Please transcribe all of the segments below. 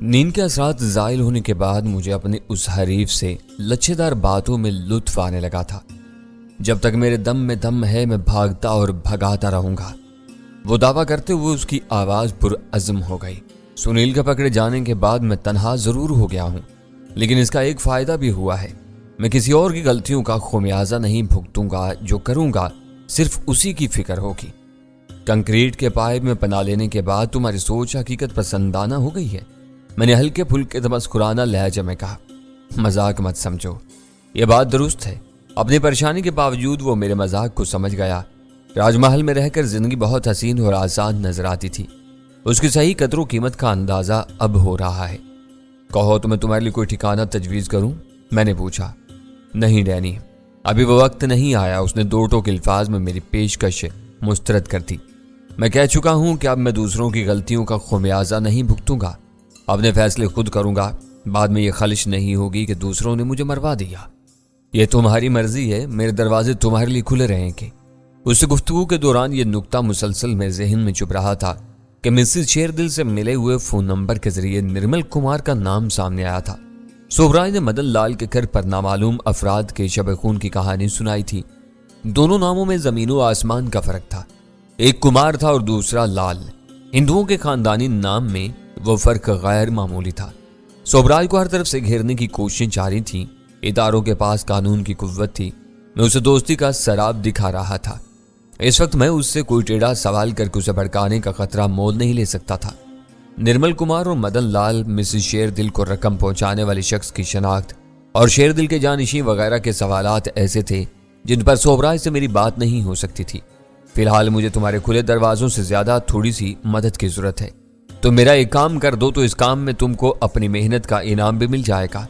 نیند کے اثرات زائل ہونے کے بعد مجھے اپنے اس حریف سے لچھے دار باتوں میں لطف آنے لگا تھا۔ جب تک میرے دم میں دم ہے میں بھاگتا اور بھگاتا رہوں گا، وہ دعویٰ کرتے ہوئے اس کی آواز پرعزم ہو گئی۔ سنیل کے پکڑے جانے کے بعد میں تنہا ضرور ہو گیا ہوں، لیکن اس کا ایک فائدہ بھی ہوا ہے۔ میں کسی اور کی غلطیوں کا خمیازہ نہیں بھگتوں گا، جو کروں گا صرف اسی کی فکر ہوگی۔ کنکریٹ کے پائپ میں پناہ لینے کے بعد تمہاری سوچ حقیقت پسندانہ ہو گئی ہے، میں نے ہلکے پھلکے تمسکرانہ لہجے میں کہا۔ مذاق مت سمجھو، یہ بات درست ہے۔ اپنی پریشانی کے باوجود وہ میرے مذاق کو سمجھ گیا۔ راج محل میں رہ کر زندگی بہت حسین اور آسان نظر آتی تھی، اس کی صحیح قدر و قیمت کا اندازہ اب ہو رہا ہے۔ کہو تو میں تمہارے لیے کوئی ٹھکانہ تجویز کروں؟ میں نے پوچھا۔ نہیں ڈینی، ابھی وہ وقت نہیں آیا، اس نے دو ٹوک الفاظ میں میری پیشکش مسترد کر دی۔ میں کہہ چکا ہوں کہ اب میں دوسروں کی غلطیوں کا خمیازہ نہیں بھگتوں گا، اپنے فیصلے خود کروں گا، بعد میں یہ خلش نہیں ہوگی کہ دوسروں نے مجھے مروا دیا۔ یہ تمہاری مرضی ہے، میرے دروازے تمہارے لیے کھلے رہیں گے۔ اس سے گفتگو کے دوران یہ نکتہ مسلسل میرے ذہن میں چھپ رہا تھا کہ مسز شیردل سے ملے ہوئے فون نمبر کے ذریعے نرمل کمار کا نام سامنے آیا تھا۔ سوبرائے نے مدن لال کے گھر پر نامعلوم افراد کے شب خون کی کہانی سنائی تھی۔ دونوں ناموں میں زمین و آسمان کا فرق تھا، ایک کمار تھا اور دوسرا لال۔ ہندوؤں کے خاندانی نام میں وہ فرق غیر معمولی تھا۔ سوبرائے کو ہر طرف سے گھیرنے کی کوششیں جاری تھیں، اداروں کے پاس قانون کی قوت تھی، میں اسے دوستی کا سراب دکھا رہا تھا۔ اس وقت میں اس سے کوئی ٹیڑھا سوال کر کے اسے بھڑکانے کا خطرہ مول نہیں لے سکتا تھا۔ نرمل کمار اور مدن لال مسز شیردل کو رقم پہنچانے والے شخص کی شناخت اور شیردل کے جانشین وغیرہ کے سوالات ایسے تھے جن پر سوبرائے سے میری بات نہیں ہو سکتی تھی۔ فی الحال مجھے تمہارے کھلے دروازوں سے زیادہ تھوڑی سی مدد کی ضرورت ہے۔ تو میرا ایک کام کر دو تو اس کام میں تم کو اپنی محنت کا انعام بھی مل جائے گا۔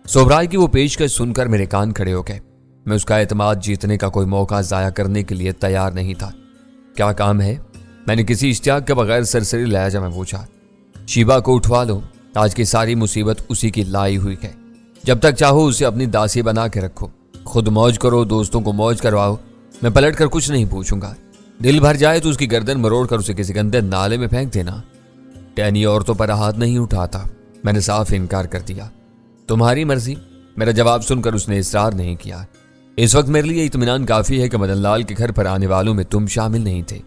سوبرائے کی وہ پیشکش سن کر میرے کان کھڑے ہو گئے۔ میں اس کا اعتماد جیتنے کا کوئی موقع ضائع کرنے کے لیے تیار نہیں تھا۔ کیا کام ہے؟ میں نے کسی اشتیاق کے بغیر سرسری لہجہ میں پوچھا۔ شیبا کو اٹھوا لو، آج کی ساری مصیبت اسی کی لائی ہوئی ہے، جب تک چاہو اسے اپنی داسی بنا کے رکھو، خود موج کرو، دوستوں کو موج کرواؤ، میں پلٹ کر کچھ نہیں پوچھوں گا۔ دل بھر جائے تو اس کی گردن مروڑ کر اسے کسی گندے نالے میں پھینک دینا۔ ٹینی عورتوں پر ہاتھ نہیں اٹھاتا، میں نے صاف انکار کر دیا۔ تمہاری مرضی، میرا جواب سن کر اس نے اصرار نہیں کیا۔ اس وقت میرے لیے اطمینان کافی ہے کہ مدن لال کے گھر پر آنے والوں میں تم شامل نہیں تھے۔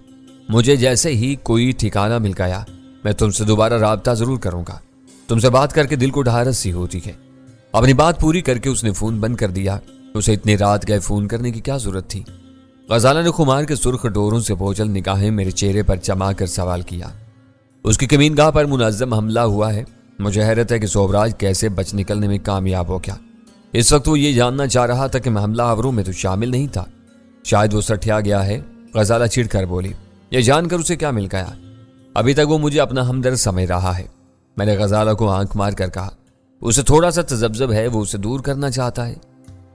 مجھے جیسے ہی کوئی ٹھکانہ مل گیا میں تم سے دوبارہ رابطہ ضرور کروں گا۔ تم سے بات کر کے دل کو ڈھارس سی ہوتی ہے۔ اپنی بات پوری کر کے اس نے فون بند کر دیا۔ اسے اتنی رات گئے فون کرنے کی کیا ضرورت تھی؟ غزالہ نے خمار کے سرخ ڈوروں سے بوجھل نگاہیں میرے چہرے پر جما کر سوال کیا۔ اس کی کمین گاہ پر منظم حملہ ہوا ہے؟ مجھے حیرت ہے کہ سوبراج کیسے بچ نکلنے میں کامیاب ہو گیا۔ اس وقت وہ یہ جاننا چاہ رہا تھا کہ میں حملہ آوروں میں تو شامل نہیں تھا۔ شاید وہ سٹھیا گیا ہے، غزالہ چڑ کر بولی۔ یہ جان کر اسے کیا مل گیا؟ ابھی تک وہ مجھے اپنا ہمدرد سمجھ رہا ہے، میں نے غزالہ کو آنکھ مار کر کہا۔ اسے تھوڑا سا تذبذب ہے، وہ اسے دور کرنا چاہتا ہے۔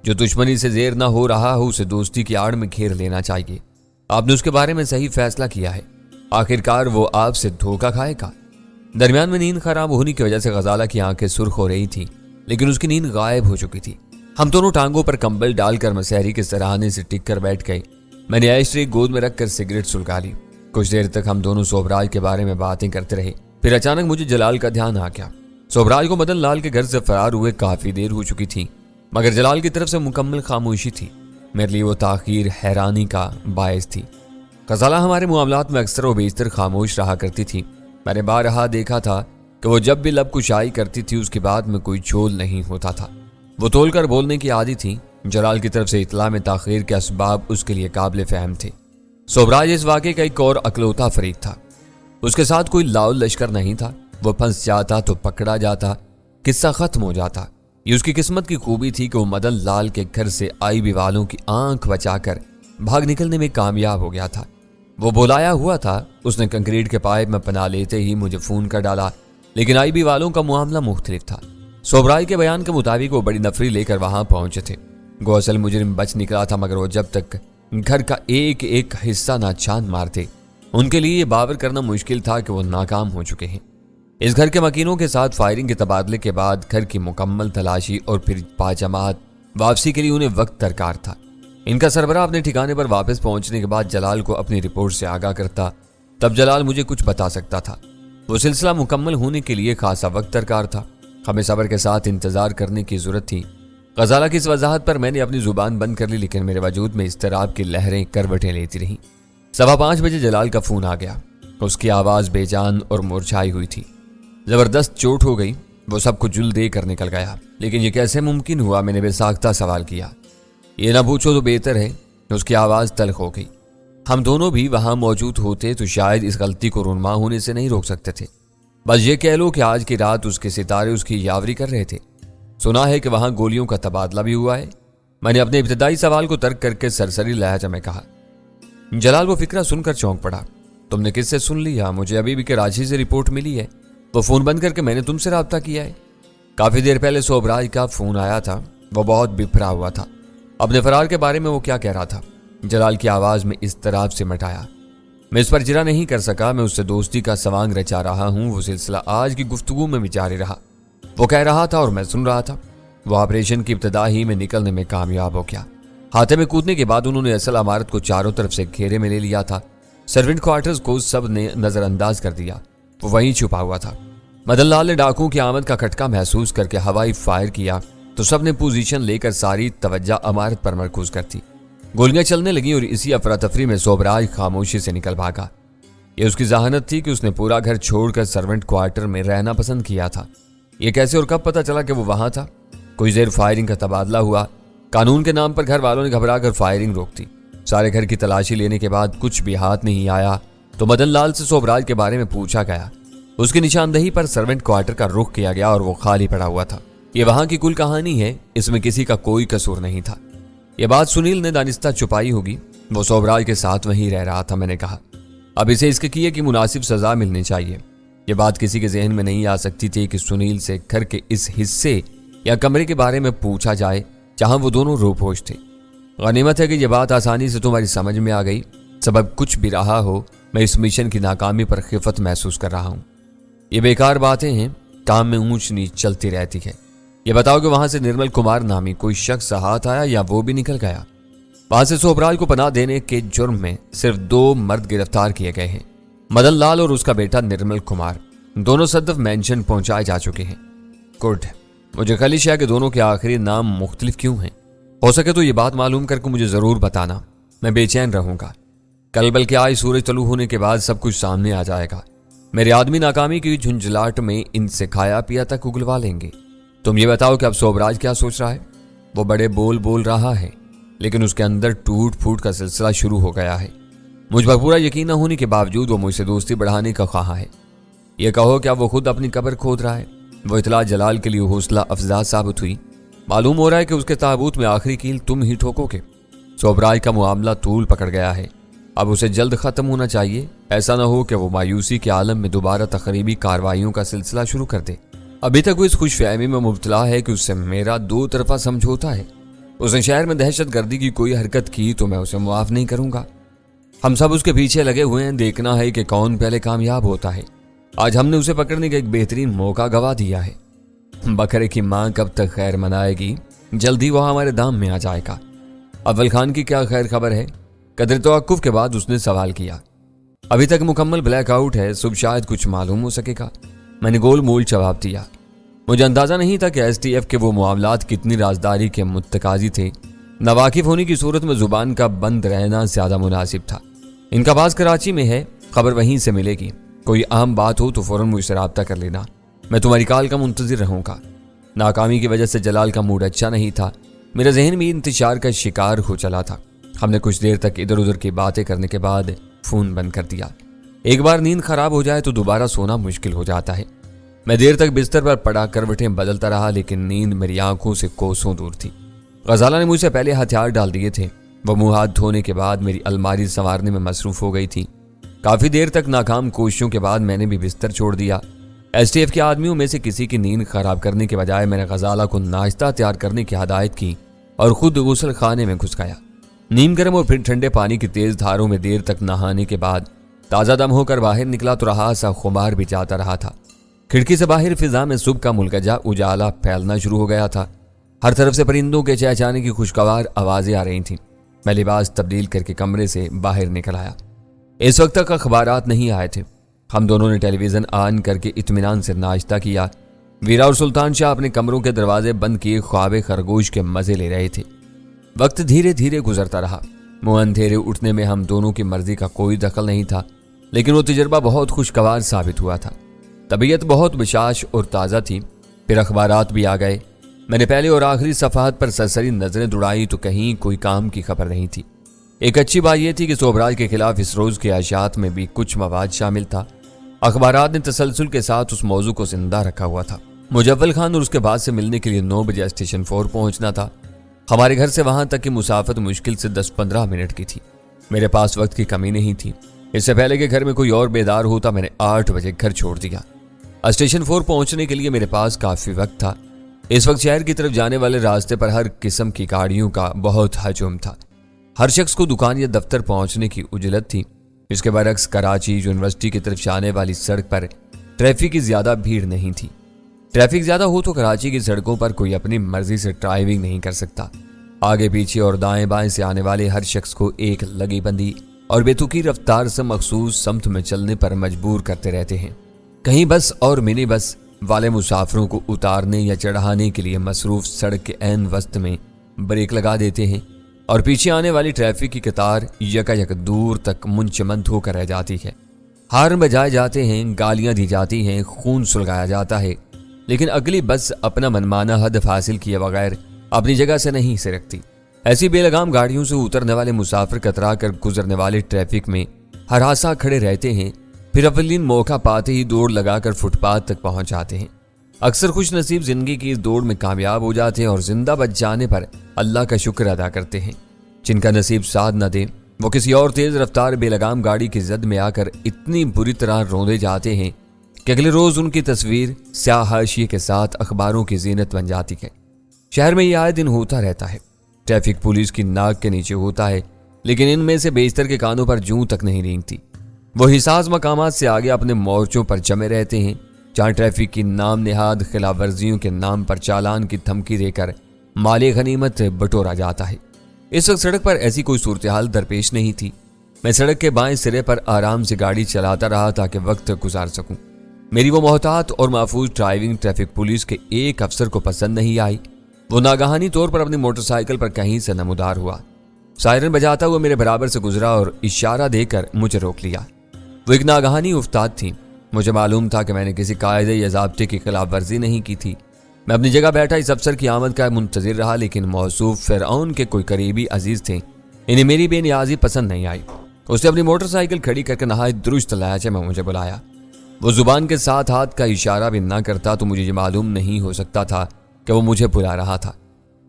جو دشمنی سے زیر نہ ہو رہا ہو اسے دوستی کی آڑ میں گھیر لینا چاہیے۔ آپ نے اس کے بارے میں صحیح فیصلہ کیا ہے، آخرکار وہ آپ سے دھوکہ کھائے گا۔ درمیان میں نیند خراب ہونے کی وجہ سے غزالہ کی آنکھیں سرخ ہو رہی تھیں، لیکن اس کی نیند غائب ہو چکی تھی۔ ہم دونوں ٹانگوں پر کمبل ڈال کر مسحری کے سراہانے سے ٹک کر بیٹھ گئے۔ میں نے ایشٹری گود میں رکھ کر سگریٹ سلگا لی۔ کچھ دیر تک ہم دونوں سوبراج کے بارے میں باتیں کرتے رہے، پھر اچانک مجھے جلال کا دھیان آ گیا۔ سوبراج کو مدن لال کے گھر سے فرار ہوئے کافی دیر ہو چکی تھی، مگر جلال کی طرف سے مکمل خاموشی تھی۔ میرے لیے وہ تاخیر حیرانی کا باعث تھی۔ غزالہ ہمارے معاملات میں اکثر و بیشتر خاموش رہا کرتی تھی۔ میں نے بارہا دیکھا تھا کہ وہ جب بھی لب کشائی کرتی تھی اس کی بات میں کوئی جھول نہیں ہوتا تھا، وہ تول کر بولنے کی عادی تھی۔ جلال کی طرف سے اطلاع میں تاخیر کے اسباب اس کے لیے قابل فہم تھے۔ سوبراج اس واقعے کا ایک اور اکلوتا فریق تھا، اس کے ساتھ کوئی لاؤ لشکر نہیں تھا۔ وہ پھنس جاتا تو پکڑا جاتا، قصہ ختم ہو جاتا۔ یہ اس کی قسمت کی خوبی تھی کہ وہ مدن لال کے گھر سے آئی بھی والوں کی آنکھ بچا کر بھاگ نکلنے میں کامیاب ہو گیا تھا۔ وہ بلایا ہوا تھا، اس نے کنکریٹ کے پائپ میں پناہ لیتے ہی مجھے فون کر ڈالا، لیکن آئی بھی والوں کا معاملہ مختلف تھا۔ سوبرائی کے بیان کے مطابق وہ بڑی نفری لے کر وہاں پہنچے تھے۔ گو اصل مجرم بچ نکلا تھا، مگر وہ جب تک گھر کا ایک ایک حصہ نہ چھان مارتے ان کے لیے یہ باور کرنا مشکل تھا کہ وہ ناکام ہو چکے ہیں۔ اس گھر کے مکینوں کے ساتھ فائرنگ کے تبادلے کے بعد گھر کی مکمل تلاشی اور پھر باجماعت واپسی کے لیے انہیں وقت درکار تھا۔ ان کا سربراہ اپنے ٹھکانے پر واپس پہنچنے کے بعد جلال کو اپنی رپورٹ سے آگاہ کرتا، تب جلال مجھے کچھ بتا سکتا تھا۔ وہ سلسلہ مکمل ہونے کے لیے خاصا وقت درکار تھا۔ ہمیں صبر کے ساتھ انتظار کرنے کی ضرورت تھی۔ غزالہ کی اس وضاحت پر میں نے اپنی زبان بند کر لی، لیکن میرے وجود میں اضطراب کی لہریں کروٹیں لیتی رہیں۔ 5:15 بجے جلال کا فون آ گیا۔ اس کی آواز بے جان اور مورچھائی ہوئی تھی۔ زبردست چوٹ ہو گئی۔ وہ سب کو جل دے کر نکل گیا۔ لیکن یہ کیسے ممکن ہوا؟ میں نے بے ساختہ سوال کیا۔ یہ نہ پوچھو تو بہتر ہے۔ اس کی آواز تلخ ہو گئی۔ ہم دونوں بھی وہاں موجود ہوتے تو شاید اس غلطی کو رونما ہونے سے نہیں روک سکتے تھے۔ بس یہ کہہ لو کہ آج کی رات اس کے ستارے اس کی یاوری کر رہے تھے۔ سنا ہے کہ وہاں گولیوں کا تبادلہ بھی ہوا ہے۔ میں نے اپنے ابتدائی سوال کو ترک کر کے سرسری لہجہ میں کہا۔ جلال وہ فکرہ سن کر چونک پڑا۔ تم نے کس سے سن لیا؟ مجھے ابھی بھی کراچی سے رپورٹ ملی ہے۔ وہ فون بند کر کے میں نے تم سے رابطہ کیا ہے۔ کافی دیر پہلے سوبراج کا فون آیا تھا۔ وہ بہت بپھرا ہوا تھا۔ اپنے فرار کے بارے میں وہ کیا کہہ رہا تھا؟ جلال کی آواز میں اضطراب سے مٹایا۔ میں اس پر جرا نہیں کر سکا۔ میں اس سے دوستی کا سوانگ رچا رہا ہوں۔ وہ سلسلہ آج کی گفتگو میں بھی جاری رہا۔ وہ کہہ رہا تھا اور میں سن رہا تھا۔ وہ آپریشن کی ابتدا ہی میں نکلنے میں کامیاب ہو گیا۔ ہاتھے میں کودنے کے بعد انہوں نے اصل عمارت کو چاروں طرف سے گھیرے میں لے لیا تھا۔ سرونٹ کوارٹرز کو سب نے نظر انداز کر دیا۔ وہ وہیں چھپا ہوا تھا۔ مدن لال نے ڈاکوؤں کی آمد کا کھٹکا محسوس کر کے ہوائی فائر کیا تو سب نے پوزیشن لے کر ساری توجہ عمارت پر مرکوز کر دی۔ گولیاں چلنے لگیں اور اسی افراتفری میں سوبراج خاموشی سے نکل بھاگا۔ یہ اس کی ذہانت تھی کہ اس نے پورا گھر چھوڑ کر سرونٹ کوارٹر میں رہنا پسند کیا تھا۔ یہ کیسے اور کب پتہ چلا کہ وہ وہاں تھا؟ کوئی زیر فائرنگ کا تبادلہ ہوا۔ قانون کے نام پر گھر والوں نے گھبرا کر فائرنگ روک دی۔ سارے گھر کی تلاشی لینے کے بعد کچھ بھی ہاتھ نہیں آیا تو مدن لال سے سوبراج کے بارے میں پوچھا گیا۔ اس کی نشاندہی پر سرونٹ کوارٹر کا رخ کیا گیا اور وہ خالی پڑا ہوا تھا۔ یہ وہاں کی کل کہانی ہے۔ اس میں کسی کا کوئی قصور نہیں تھا۔ یہ بات سنیل نے دانستہ چھپائی ہوگی۔ وہ سوبراج کے ساتھ وہیں رہ رہا تھا۔ میں نے کہا، اب اسے اس کے کیے کی مناسب سزا ملنی چاہیے۔ یہ بات کسی کے ذہن میں نہیں آ سکتی تھی کہ سنیل سے گھر کے اس حصے یا کمرے کے بارے میں پوچھا جائے جہاں وہ دونوں روپوش تھے۔ غنیمت ہے کہ یہ بات آسانی سے تمہاری سمجھ میں آ گئی۔ سبب کچھ بھی رہا ہو، میں اس مشن کی ناکامی پر خفت محسوس کر رہا ہوں۔ یہ بیکار باتیں ہیں۔ کام میں اونچ نیچ چلتی رہتی ہے۔ یہ بتاؤ کہ وہاں سے نرمل کمار نامی کوئی شخص ہاتھ آیا یا وہ بھی نکل گیا؟ وہاں سے سوبراج کو پناہ دینے کے جرم میں صرف 2 مرد گرفتار کیے گئے ہیں، مدن لال اور اس کا بیٹا نرمل کمار۔ دونوں صدف مینشن پہنچائے جا چکے ہیں۔ گڈ۔ مجھے خلیش ہے کہ دونوں کے آخری نام مختلف کیوں ہیں۔ ہو سکے تو یہ بات معلوم کر کے مجھے ضرور بتانا۔ میں بے چین رہوں گا۔ کل بلکہ آج سورج طلوع ہونے کے بعد سب کچھ سامنے آ جائے گا۔ میرے آدمی ناکامی کی جھنجھلاہٹ میں ان سے کھایا پیا تک اگلوا لیں گے۔ تم یہ بتاؤ کہ اب سوبراج کیا سوچ رہا ہے؟ وہ بڑے بول رہا ہے، لیکن اس کے اندر ٹوٹ پھوٹ کا سلسلہ شروع ہو گیا ہے۔ مجھ پر پورا یقین نہ ہونے کے باوجود وہ مجھ سے دوستی بڑھانے کا خواہاں ہے۔ یہ کہو کیا وہ خود اپنی قبر کھود رہا ہے؟ وہ اطلاع جلال کے لیے حوصلہ افزا ثابت ہوئی۔ معلوم ہو رہا ہے کہ اس کے تابوت میں آخری کیل تم ہی ٹھوکو گے۔ سوبراج کا معاملہ طول پکڑ گیا ہے۔ اب اسے جلد ختم ہونا چاہیے۔ ایسا نہ ہو کہ وہ مایوسی کے عالم میں دوبارہ تخریبی کارروائیوں کا سلسلہ شروع کر دے۔ ابھی تک وہ اس خوش فہمی میں مبتلا ہے کہ اس سے میرا 2 طرفہ سمجھوتا ہے۔ اس نے شہر میں دہشت گردی کی کوئی حرکت کی تو میں اسے معاف نہیں کروں گا۔ ہم سب اس کے پیچھے لگے ہوئے ہیں۔ دیکھنا ہے کہ کون پہلے کامیاب ہوتا ہے۔ آج ہم نے اسے پکڑنے کا ایک بہترین موقع گوا دیا ہے۔ بکرے کی ماں کب تک خیر منائے گی؟ جلدی وہ ہمارے دام میں آ جائے گا۔ اول خان کی کیا خیر خبر ہے؟ قدر توقف کے بعد اس نے سوال کیا۔ ابھی تک مکمل بلیک آؤٹ ہے۔ صبح شاید کچھ معلوم ہو سکے گا۔ میں نے گول مول جواب دیا۔ مجھے اندازہ نہیں تھا کہ ایس ٹی ایف کے وہ معاملات کتنی رازداری کے متقاضی تھے۔ ناواقف ہونے کی صورت میں زبان کا بند رہنا زیادہ مناسب تھا۔ ان کا باز کراچی میں ہے، خبر وہیں سے ملے گی۔ کوئی اہم بات ہو تو فوراً مجھ سے رابطہ کر لینا۔ میں تمہاری کال کا منتظر رہوں گا۔ ناکامی کی وجہ سے جلال کا موڈ اچھا نہیں تھا۔ میرا ذہن بھی انتشار کا شکار ہو چلا تھا۔ ہم نے کچھ دیر تک ادھر ادھر کی باتیں کرنے کے بعد فون بند کر دیا۔ ایک بار نیند خراب ہو جائے تو دوبارہ سونا مشکل ہو جاتا ہے۔ میں دیر تک بستر پر پڑا کروٹیں بدلتا رہا، لیکن نیند میری آنکھوں سے کوسوں دور تھی۔ غزالہ نے مجھ سے پہلے ہتھیار ڈال دیے تھے۔ وہ منہ ہاتھ دھونے کے بعد میری الماری سنوارنے میں مصروف ہو گئی تھی۔ کافی دیر تک ناکام کوششوں کے بعد میں نے بھی بستر چھوڑ دیا۔ ایس ٹی ایف کے آدمیوں میں سے کسی کی نیند خراب کرنے کے بجائے میں نے غزالہ کو ناشتہ تیار کرنے کی ہدایت کی اور خود غسل خانے میں گھس گیا۔ نیم گرم اور پھر ٹھنڈے پانی کی تیز دھاروں میں دیر تک نہانے کے بعد تازہ دم ہو کر باہر نکلا تو رہا سا خمار بھی جاتا رہا تھا۔ کھڑکی سے باہر فضا میں صبح کا ملکجا اجالا پھیلنا شروع ہو گیا تھا۔ ہر طرف سے پرندوں کے چہچانے کی خوشگوار آوازیں آ رہی تھیں۔ میں لباس تبدیل کر کے کمرے سے باہر نکل آیا۔ اس وقت تک اخبارات نہیں آئے تھے۔ ہم دونوں نے ٹیلی ویژن آن کر کے اطمینان سے ناشتہ کیا۔ ویرا اور سلطان شاہ اپنے کمروں کے دروازے بند کیے خواب خرگوش کے مزے لے رہے تھے۔ وقت دھیرے دھیرے گزرتا رہا۔ منہ اندھیرے اٹھنے میں ہم دونوں کی مرضی کا کوئی دخل نہیں تھا، لیکن وہ تجربہ بہت خوشگوار ثابت ہوا تھا۔ طبیعت بہت بشاش اور تازہ تھی۔ پھر اخبارات بھی آ گئے۔ میں نے پہلے اور آخری صفحات پر سرسری نظریں دوڑائی تو کہیں کوئی کام کی خبر نہیں تھی۔ ایک اچھی بات یہ تھی کہ سوبراج کے خلاف اس روز کے اشاعت میں بھی کچھ مواد شامل تھا۔ اخبارات نے تسلسل کے ساتھ اس موضوع کو زندہ رکھا ہوا تھا۔ مجول خان اور اس کے بعد سے ملنے کے لیے 9 بجے اسٹیشن 4 پہنچنا تھا۔ ہمارے گھر سے وہاں تک کی مسافت مشکل سے 10-15 منٹ کی تھی۔ میرے پاس وقت کی کمی نہیں تھی۔ اس سے پہلے کہ گھر میں کوئی اور بیدار ہوتا میں نے 8 بجے گھر چھوڑ دیا۔ اسٹیشن 4 پہنچنے کے لیے میرے پاس کافی وقت تھا۔ اس وقت شہر کی طرف جانے والے راستے پر ہر قسم کی گاڑیوں کا بہت ہجوم تھا۔ ہر شخص کو دکان یا دفتر پہنچنے کی عجلت تھی۔ اس کے برعکس کراچی یونیورسٹی کی طرف جانے والی سڑک پر ٹریفک کی زیادہ بھیڑ نہیں تھی۔ ٹریفک زیادہ ہو تو کراچی کی سڑکوں پر کوئی اپنی مرضی سے ڈرائیونگ نہیں کر سکتا۔ آگے پیچھے اور دائیں بائیں سے آنے والے ہر شخص کو ایک لگی بندی اور بے تکی رفتار سے مخصوص سمت میں چلنے پر مجبور کرتے رہتے ہیں۔ کہیں بس اور منی بس والے مسافروں کو اتارنے یا چڑھانے کے لیے مصروف سڑک کے عین وسط میں بریک لگا دیتے ہیں اور پیچھے آنے والی ٹریفک کی قطار یکا یک دور تک منچمند ہو کر رہ جاتی ہے۔ ہارن بجائے جاتے ہیں، گالیاں دی جاتی ہیں، خون سلگایا جاتا ہے، لیکن اگلی بس اپنا منمانا ہدف حاصل کیے بغیر اپنی جگہ سے نہیں سرکتی۔ ایسی بے لگام گاڑیوں سے اترنے والے مسافر کترا کر گزرنے والے ٹریفک میں ہراساں کھڑے رہتے ہیں، پھر اولین موقع پاتے ہی دوڑ لگا کر فٹ پاتھ تک پہنچ جاتے ہیں۔ اکثر خوش نصیب زندگی کی اس دوڑ میں کامیاب ہو جاتے ہیں اور زندہ بچ جانے پر اللہ کا شکر ادا کرتے ہیں۔ جن کا نصیب ساتھ نہ دے وہ کسی اور تیز رفتار بے لگام گاڑی کی زد میں آ کر اتنی بری طرح روندے جاتے ہیں کہ اگلے روز ان کی تصویر سیاہ حاشیے کے ساتھ اخباروں کی زینت بن جاتی ہے۔ شہر میں یہ آئے دن ہوتا رہتا ہے۔ ٹریفک پولیس کی ناک کے نیچے ہوتا ہے، لیکن ان میں سے بیشتر کے کانوں پر جوں تک نہیں رینگتی۔ وہ حساس مقامات سے آگے اپنے مورچوں پر جمے رہتے ہیں، جہاں ٹریفک کی نام نہاد خلاف ورزیوں کے نام پر چالان کی دھمکی دے کر مال غنیمت بٹورا جاتا ہے۔ اس وقت سڑک پر ایسی کوئی صورتحال درپیش نہیں تھی۔ میں سڑک کے بائیں سرے پر آرام سے گاڑی چلاتا رہا تاکہ وقت گزار سکوں۔ میری وہ محتاط اور محفوظ ڈرائیونگ ٹریفک پولیس کے ایک افسر کو پسند نہیں آئی۔ وہ ناگہانی طور پر اپنی موٹر سائیکل پر کہیں سے نمودار ہوا۔ سائرن بجاتا ہوا میرے برابر سے گزرا اور اشارہ دے کر مجھے روک لیا۔ وہ ایک ناگہانی افتاد تھی۔ مجھے معلوم تھا کہ میں نے کسی قاعدے یا ضابطے کی خلاف ورزی نہیں کی تھی۔ میں اپنی جگہ بیٹھا اس افسر کی آمد کا منتظر رہا، لیکن موصوف فرعون کے کوئی قریبی عزیز تھے، انہیں میری بے نیازی پسند نہیں آئی۔ اس نے اپنی موٹر سائیکل کھڑی کر کے نہایت درست لہجے میں مجھے بلایا۔ وہ زبان کے ساتھ ہاتھ کا اشارہ بھی نہ کرتا تو مجھے یہ معلوم نہیں ہو سکتا تھا کہ وہ مجھے بلا رہا تھا۔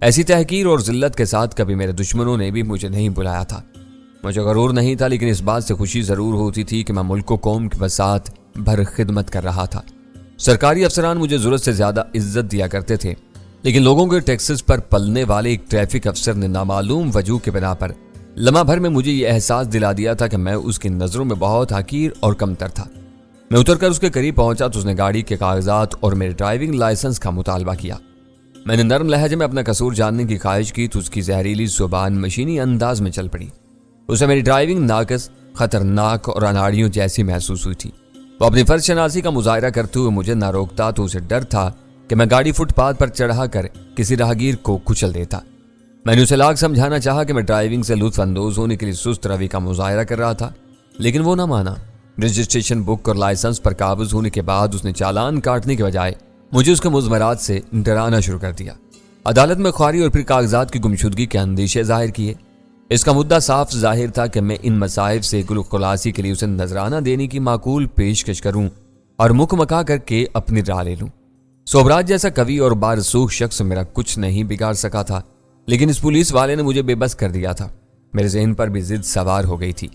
ایسی تحقیر اور ذلت کے ساتھ کبھی میرے دشمنوں نے بھی مجھے نہیں بلایا تھا۔ مجھے غرور نہیں تھا، لیکن اس بات سے خوشی ضرور ہوتی تھی کہ میں ملک و قوم کی بساط بھر خدمت کر رہا تھا۔ سرکاری افسران مجھے ضرورت سے زیادہ عزت دیا کرتے تھے، لیکن لوگوں کے ٹیکسز پر پلنے والے ایک ٹریفک افسر نے نامعلوم وجوہ کے بنا پر لمحہ بھر میں مجھے یہ احساس دلا دیا تھا کہ میں اس کی نظروں میں بہت حقیر اور کمتر تھا۔ میں اتر کر اس کے قریب پہنچا تو اس نے گاڑی کے کاغذات اور میرے ڈرائیونگ لائسنس کا مطالبہ کیا۔ میں نے نرم لہجے میں اپنا قصور جاننے کی خواہش کی تو اس کی زہریلی زبان مشینی انداز میں چل پڑی۔ اسے میری ڈرائیونگ ناقص، خطرناک اور اناڑیوں جیسی محسوس ہوئی تھی۔ وہ اپنی فرض شناسی کا مظاہرہ کرتے ہوئے مجھے نہ روکتا تو اسے ڈر تھا کہ میں گاڑی فٹ پاتھ پر چڑھا کر کسی راہگیر کو کچل دیتا۔ میں نے اسے لاکھ سمجھانا چاہا کہ میں ڈرائیونگ سے لطف اندوز ہونے کے لیے سست روی کا مظاہرہ کر رہا تھا، لیکن وہ نہ مانا۔ رجسٹریشن بک اور لائسنس پر قابض ہونے کے بعد اس نے چالان کاٹنے کے بجائے مجھے اس کے مضمرات سے ڈرانا شروع کر دیا۔ عدالت میں خواری اور پھر کاغذات کی گمشدگی کے اندیشے ظاہر کیے۔ اس کا مدعا صاف ظاہر تھا کہ میں ان مصائب سے گل خلاصی کے لیے اسے نذرانہ دینے کی معقول پیشکش کروں اور مکھ مکا کر کے اپنی راہ لے لوں۔ سوبراج جیسا قوی اور بارسوخ شخص میرا کچھ نہیں بگاڑ سکا تھا، لیکن اس پولیس والے نے مجھے بے بس کر دیا تھا۔ میرے ذہن پر بھی ضد سوار ہو گئی تھی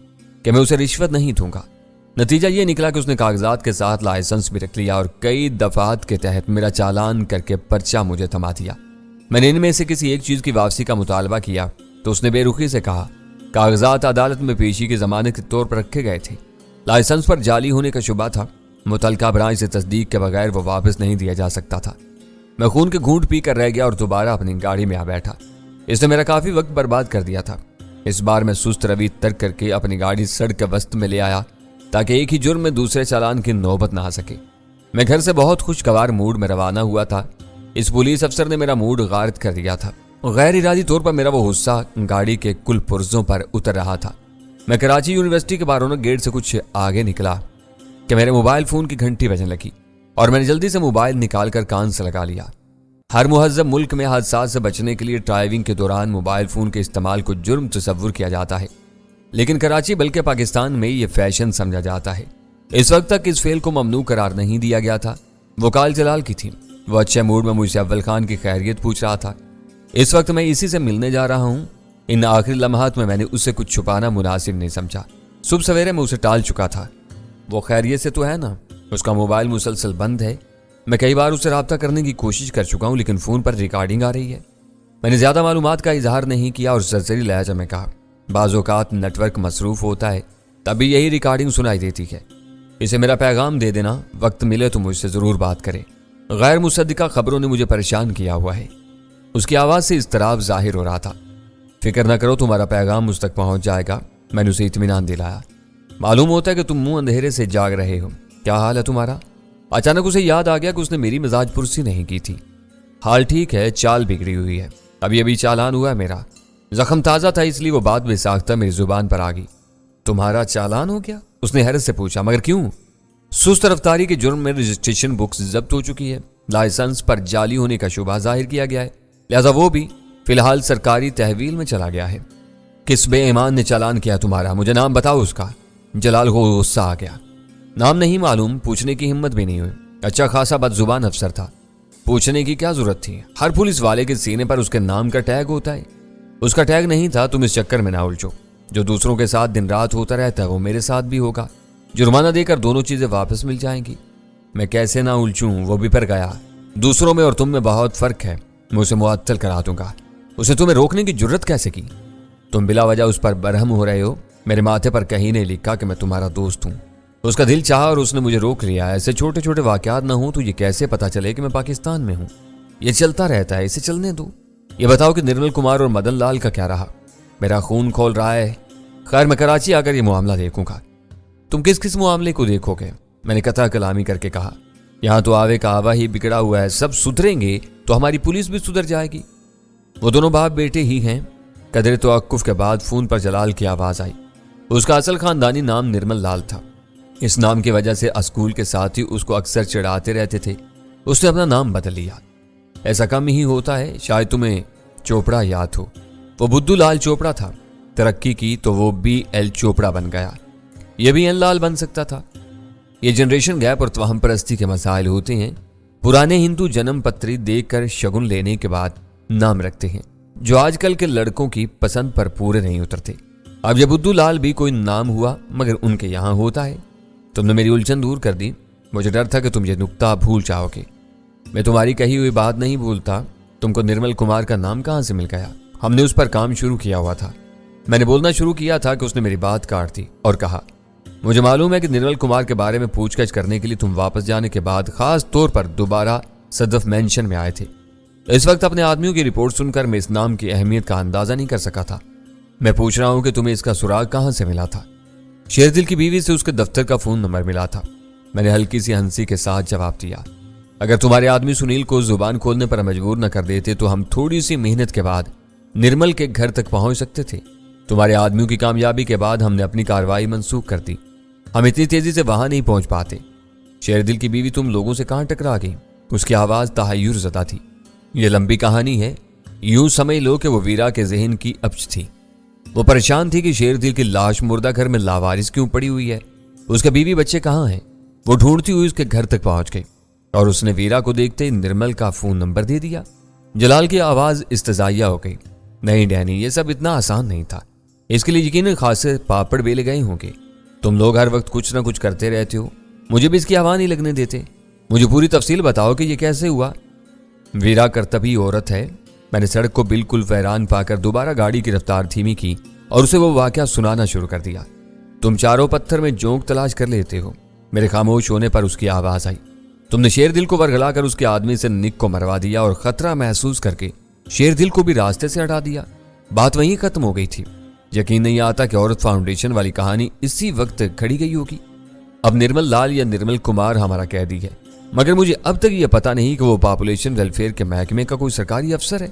کہ میں اسے رشوت نہیں دوں گا۔ نتیجہ یہ نکلا کہ اس نے کاغذات کے ساتھ لائسنس بھی رکھ لیا اور کئی دفعات کے تحت میرا چالان کر کے پرچہ مجھے تھما دیا۔ میں نے ان میں سے کسی ایک چیز کی واپسی کا مطالبہ کیا تو اس نے بے رخی سے کہا، کاغذات عدالت میں پیشی کی ضمانت کے طور پر رکھے گئے تھے، لائسنس پر جعلی ہونے کا شبہ تھا، متعلقہ برانچ سے تصدیق کے بغیر وہ واپس نہیں دیا جا سکتا تھا۔ میں خون کے گھونٹ پی کر رہ گیا اور دوبارہ اپنی گاڑی میں آ بیٹھا۔ اس نے میرا کافی وقت برباد کر دیا تھا۔ اس بار میں سست روی ترک کر کے اپنی گاڑی سڑک کے وسط میں لے آیا تاکہ ایک ہی جرم میں دوسرے چالان کی نوبت نہ آ سکے۔ میں گھر سے بہت خوشگوار موڈ میں روانہ ہوا تھا۔ اس پولیس افسر نے میرا موڈ غارت کر دیا تھا۔ غیر ارادی طور پر میرا وہ غصہ گاڑی کے کل پرزوں پر اتر رہا تھا۔ میں کراچی یونیورسٹی کے بارونق گیٹ سے کچھ آگے نکلا کہ میرے موبائل فون کی گھنٹی بجنے لگی اور میں نے جلدی سے موبائل نکال کر کان سے لگا لیا۔ ہر مہذب ملک میں حادثات سے بچنے کے لیے ڈرائیونگ کے دوران موبائل فون کے استعمال کو جرم تصور کیا جاتا ہے، لیکن کراچی بلکہ پاکستان میں یہ فیشن سمجھا جاتا ہے۔ اس وقت تک اس فعل کو ممنوع قرار نہیں دیا گیا تھا۔ وہ کال جلال کی تھی۔ وہ اچھے موڈ میں مجھ سے اول خان کی خیریت پوچھ رہا تھا۔ اس وقت میں اسی سے ملنے جا رہا ہوں۔ ان آخری لمحات میں نے اس سے کچھ چھپانا مناسب نہیں سمجھا۔ صبح سویرے میں اسے ٹال چکا تھا۔ وہ خیریت سے تو ہے نا؟ اس کا موبائل مسلسل بند ہے۔ میں کئی بار اسے رابطہ کرنے کی کوشش کر چکا ہوں، لیکن فون پر ریکارڈنگ آ رہی ہے۔ میں نے زیادہ معلومات کا اظہار نہیں کیا اور سرسری لہجہ میں کہا، بعض اوقات نیٹ ورک مصروف ہوتا ہے، تبھی یہی ریکارڈنگ سنائی دیتی ہے۔ اسے میرا پیغام دے دینا، وقت ملے تو مجھ سے ضرور بات کرے۔ غیر مصدقہ خبروں نے مجھے پریشان کیا ہوا ہے۔ اس کی آواز سے اضطراب ظاہر ہو رہا تھا۔ فکر نہ کرو، تمہارا پیغام مجھ تک پہنچ جائے گا۔ میں نے اسے اطمینان دلایا۔ معلوم ہوتا ہے کہ تم منہ اندھیرے سے جاگ رہے ہو۔ کیا حال ہے تمہارا؟ اچانک اسے یاد آ گیا کہ اس نے میری مزاج پرسی نہیں کی تھی۔ حال ٹھیک ہے، چال بگڑی ہوئی ہے۔ ابھی چالان ہوا ہے میرا۔ زخم تازہ تھا، اس لیے وہ بات بے ساختہ میری زبان پر آ گئی۔ تمہارا چالان ہو گیا؟ اس نے حیرت سے پوچھا، مگر کیوں؟ سست رفتاری کے جرم میں رجسٹریشن بکس ضبط ہو چکی ہے، لائسنس پر جعلی ہونے کا شبہ ظاہر کیا گیا ہے، لہذا وہ بھی فی الحال سرکاری تحویل میں چلا گیا ہے۔ کس بے ایمان نے چالان کیا تمہارا؟ مجھے نام بتاؤ اس کا۔ جلال کو غصہ آ گیا۔ نام نہیں معلوم، پوچھنے کی ہمت بھی نہیں ہوئی۔ اچھا خاصا بد زبان افسر تھا، پوچھنے کی کیا ضرورت تھی؟ ہر پولیس والے کے سینے پر اس کے نام کا ٹیگ ہوتا ہے۔ اس کا ٹیگ نہیں تھا۔ تم اس چکر میں نہ الجھو۔ جو دوسروں کے ساتھ دن رات ہوتا رہتا ہے وہ میرے ساتھ بھی ہوگا۔ جرمانہ دے کر دونوں چیزیں واپس مل جائیں گی۔ میں کیسے نہ الجھوں؟ وہ بھی پر گیا۔ دوسروں میں اور تم میں بہت فرق ہے۔ میں اسے معطل کرا دوں گا۔ اسے تمہیں روکنے کی جرت کیسے کی؟ تم بلا وجہ اس پر برہم ہو رہے ہو۔ میرے ماتھے پر کہیں نہیں لکھا کہ میں تمہارا دوست ہوں۔ اس کا دل چاہا اور اس نے مجھے روک لیا۔ ایسے چھوٹے چھوٹے واقعات نہ ہوں تو یہ کیسے پتا چلے کہ میں پاکستان میں ہوں؟ یہ چلتا رہتا ہے، اسے چلنے دو۔ یہ بتاؤ کہ نرمل کمار اور مدن لال کا کیا رہا؟ میرا خون کھول رہا ہے۔ خیر، میں کراچی آ کر یہ معاملہ دیکھوں گا۔ تم کس معاملے کو دیکھو گے؟ میں نے قطع کلامی کر کے کہا، یہاں تو آوے کا آوا ہی بگڑا ہوا ہے۔ سب سدھریں گے تو ہماری پولیس بھی سدھر جائے گی۔ وہ دونوں باپ بیٹے ہی ہیں۔ قدر توقف کے بعد فون پر جلال کی آواز آئی۔ اس کا اصل خاندانی نام نرمل لال تھا۔ اس نام کی وجہ سے اسکول کے ساتھی اس کو اکثر چڑھاتے رہتے تھے۔ اس نے اپنا نام بدل لیا۔ ایسا کم ہی ہوتا ہے، شاید تمہیں چوپڑا یاد ہو۔ وہ بدھو لال چوپڑا تھا، ترقی کی تو وہ BL چوپڑا بن گیا۔ یہ بھی این لال بن سکتا تھا۔ یہ جنریشن گیپ اور توہم پرستی کے مسائل ہوتے ہیں۔ پرانے ہندو جنم پتری دیکھ کر شگن لینے کے بعد نام رکھتے ہیں، جو آج کل کے لڑکوں کی پسند پر پورے نہیں اترتے۔ اب یہ بدھو لال بھی کوئی نام ہوا، مگر ان کے یہاں ہوتا ہے۔ تم نے میری الجھن دور کر دی۔ مجھے ڈر تھا کہ تم یہ نکتہ بھول جاؤ گے۔ میں تمہاری کہی ہوئی بات نہیں بھولتا۔ تم کو نرمل کمار کا نام کہاں سے مل گیا؟ ہم نے اس پر کام شروع کیا ہوا تھا۔ میں نے بولنا شروع کیا تھا کہ اس نے میری بات کاٹ دی اور کہا، مجھے معلوم ہے کہ نرمل کمار کے بارے میں پوچھ گچھ کرنے کے لیے تم واپس جانے کے بعد خاص طور پر دوبارہ صدف مینشن میں آئے تھے۔ اس وقت اپنے آدمیوں کی رپورٹ سن کر میں اس نام کی اہمیت کا اندازہ نہیں کر سکا تھا۔ میں پوچھ رہا ہوں کہ تمہیں اس کا سراغ کہاں سے ملا تھا؟ شیردل کی بیوی سے اس کے دفتر کا فون نمبر ملا تھا۔ میں نے ہلکی سی ہنسی کے ساتھ جواب دیا، اگر تمہارے آدمی سنیل کو زبان کھولنے پر مجبور نہ کر دیتے تو ہم تھوڑی سی محنت کے بعد نرمل کے گھر تک پہنچ سکتے تھے۔ تمہارے آدمیوں کی کامیابی کے بعد ہم نے اپنی کارروائی منسوخ کر دی۔ ہم اتنی تیزی سے وہاں نہیں پہنچ پاتے۔ شیردل کی بیوی تم لوگوں سے کہاں ٹکرا گئی؟ اس کی آواز تحیر زدہ تھی۔ یہ لمبی کہانی ہے، یوں سمجھ لو کہ وہ ویرا کے ذہن کی اپج تھی۔ وہ پریشان تھی کہ شیردل کی لاش مردہ گھر میں لاوارث کیوں پڑی ہوئی ہے، اس کے بیوی بچے کہاں ہیں۔ وہ ڈھونڈتی ہوئی اس کے گھر تک پہنچ گئی اور اس نے ویرا کو دیکھتے ہی نرمل کا فون نمبر دے دیا۔ جلال کی آواز استزائیہ ہو گئی، نہیں ڈینی، یہ سب اتنا آسان نہیں تھا۔ اس کے لیے یقیناً خاصے پاپڑ بیلے گئے ہوں گے۔ تم لوگ ہر وقت کچھ نہ کچھ کرتے رہتے ہو، مجھے بھی اس کی ہوا نہیں لگنے دیتے۔ مجھے پوری تفصیل بتاؤ کہ یہ کیسے ہوا۔ ویرا کرتبی عورت ہے۔ میں نے سڑک کو بالکل ویران پا کر دوبارہ گاڑی کی رفتار دھیمی کی اور اسے وہ واقعہ سنانا شروع کر دیا۔ تم چاروں پتھر میں جونک تلاش کر لیتے ہو۔ میرے خاموش ہونے پر اس کی آواز آئی، تم نے شیردل کو ورگلا کر اس کے آدمی سے نک کو مروا دیا اور خطرہ محسوس کر کے شیردل کو بھی راستے سے ہٹا دیا۔ بات وہیں ختم ہو گئی تھی۔ یقین نہیں آتا کہ عورت فاؤنڈیشن والی کہانی اسی وقت کھڑی گئی ہوگی۔ اب نرمل لال یا نرمل کمار ہمارا قیدی ہے، مگر مجھے اب تک یہ پتا نہیں کہ وہ پاپولیشن ویلفیئر کے محکمے کا کوئی سرکاری افسر ہے۔